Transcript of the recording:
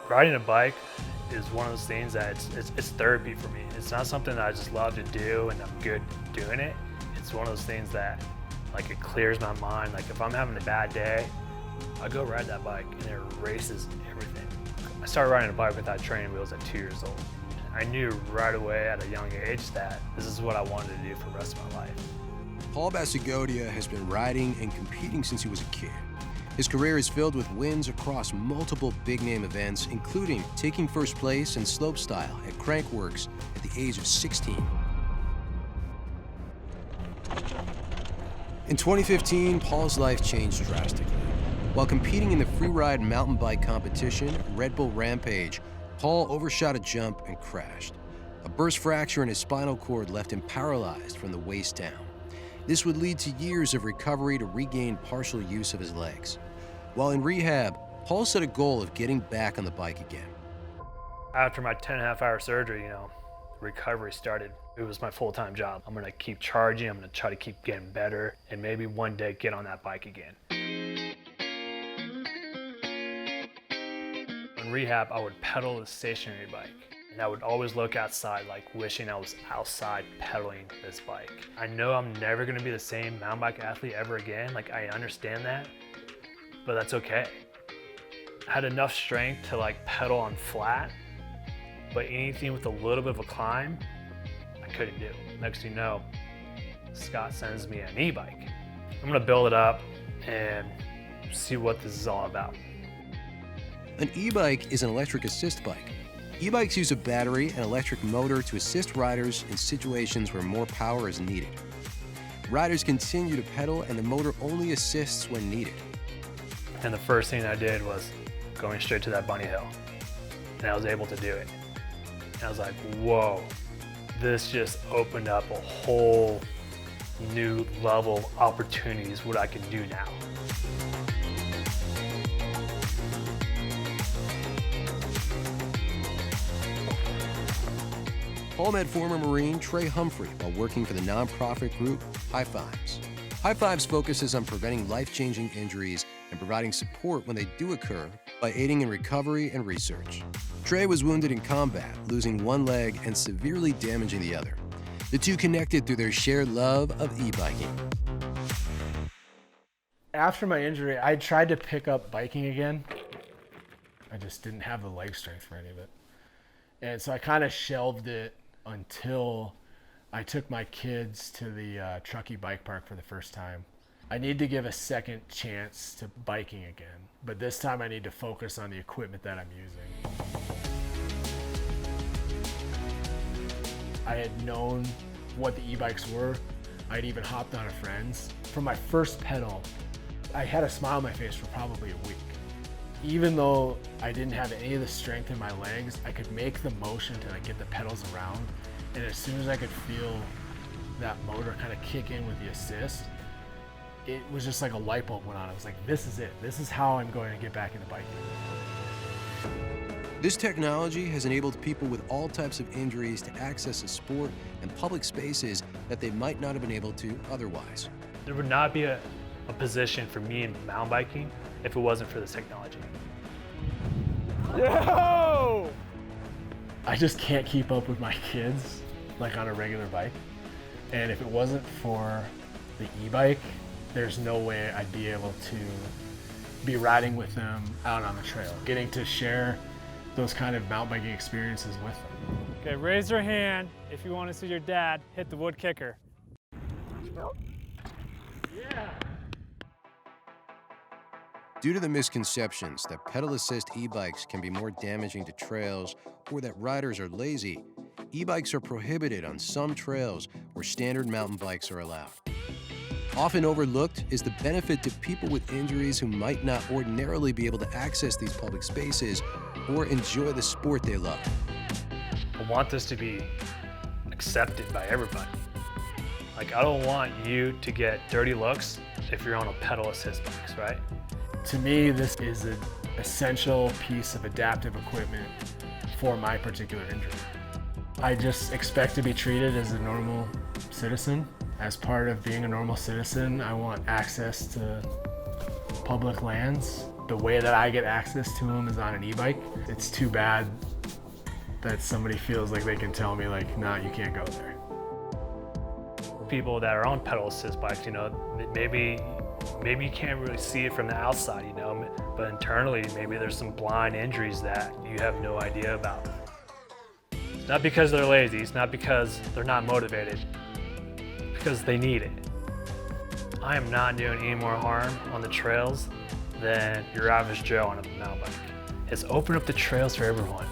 Riding a bike is one of those things that it's therapy for me. It's not something that I just love to do and I'm good doing it. It's one of those things that like it clears my mind. Like if I'm having a bad day, I go ride that bike and it erases everything. I started riding a bike without training wheels at 2 years old. I knew right away at a young age that this is what I wanted to do for the rest of my life. Paul Basagoitia has been riding and competing since he was a kid. His career is filled with wins across multiple big-name events, including taking first place in slopestyle at Crankworx at the age of 16. In 2015, Paul's life changed drastically. While competing in the freeride mountain bike competition, Red Bull Rampage, Paul overshot a jump and crashed. A burst fracture in his spinal cord left him paralyzed from the waist down. This would lead to years of recovery to regain partial use of his legs. While in rehab, Paul set a goal of getting back on the bike again. After my 10.5-hour surgery, recovery started. It was my full-time job. I'm gonna keep charging, I'm gonna try to keep getting better, and maybe one day get on that bike again. In rehab, I would pedal a stationary bike. And I would always look outside, like wishing I was outside pedaling this bike. I know I'm never gonna be the same mountain bike athlete ever again. Like I understand that, but that's okay. I had enough strength to like pedal on flat, but anything with a little bit of a climb, I couldn't do. Next thing you know, Scott sends me an e-bike. I'm gonna build it up and see what this is all about. An e-bike is an electric assist bike. E-bikes use a battery and electric motor to assist riders in situations where more power is needed. Riders continue to pedal and the motor only assists when needed. And the first thing I did was going straight to that bunny hill. And I was able to do it. And I was like, whoa, this just opened up a whole new level of opportunities, what I can do now. Paul met former Marine Trey Humphrey while working for the nonprofit group High Fives. High Fives focuses on preventing life-changing injuries and providing support when they do occur by aiding in recovery and research. Trey was wounded in combat, losing one leg and severely damaging the other. The two connected through their shared love of e-biking. After my injury, I tried to pick up biking again. I just didn't have the leg strength for any of it. And so I kind of shelved it until I took my kids to the Truckee Bike Park for the first time. I need to give a second chance to biking again, but this time I need to focus on the equipment that I'm using. I had known what the e-bikes were. I'd even hopped on a friend's. For my first pedal, I had a smile on my face for probably a week. Even though I didn't have any of the strength in my legs, I could make the motion to like get the pedals around. And as soon as I could feel that motor kind of kick in with the assist, it was just like a light bulb went on. I was like, this is it. This is how I'm going to get back into biking. This technology has enabled people with all types of injuries to access a sport and public spaces that they might not have been able to otherwise. There would not be a position for me in mountain biking if it wasn't for this technology. Yo! I just can't keep up with my kids like on a regular bike. And if it wasn't for the e-bike, there's no way I'd be able to be riding with them out on the trail, getting to share those kind of mountain biking experiences with them. Okay, raise your hand if you want to see your dad hit the wood kicker. Yeah. Due to the misconceptions that pedal assist e-bikes can be more damaging to trails or that riders are lazy, e-bikes are prohibited on some trails where standard mountain bikes are allowed. Often overlooked is the benefit to people with injuries who might not ordinarily be able to access these public spaces or enjoy the sport they love. I want this to be accepted by everybody. Like, I don't want you to get dirty looks if you're on a pedal assist bikes, right? To me, this is an essential piece of adaptive equipment for my particular injury. I just expect to be treated as a normal citizen. As part of being a normal citizen, I want access to public lands The way that I get access to them is on an e-bike. It's too bad that somebody feels like they can tell me like, nah, you can't go there. People that are on pedal assist bikes, you know, maybe you can't really see it from the outside, you know, but internally maybe there's some blind injuries that you have no idea about. It's not because they're lazy, it's not because they're not motivated, because they need it. I am not doing any more harm on the trails than your average Joe on a mountain bike. It's opened up the trails for everyone.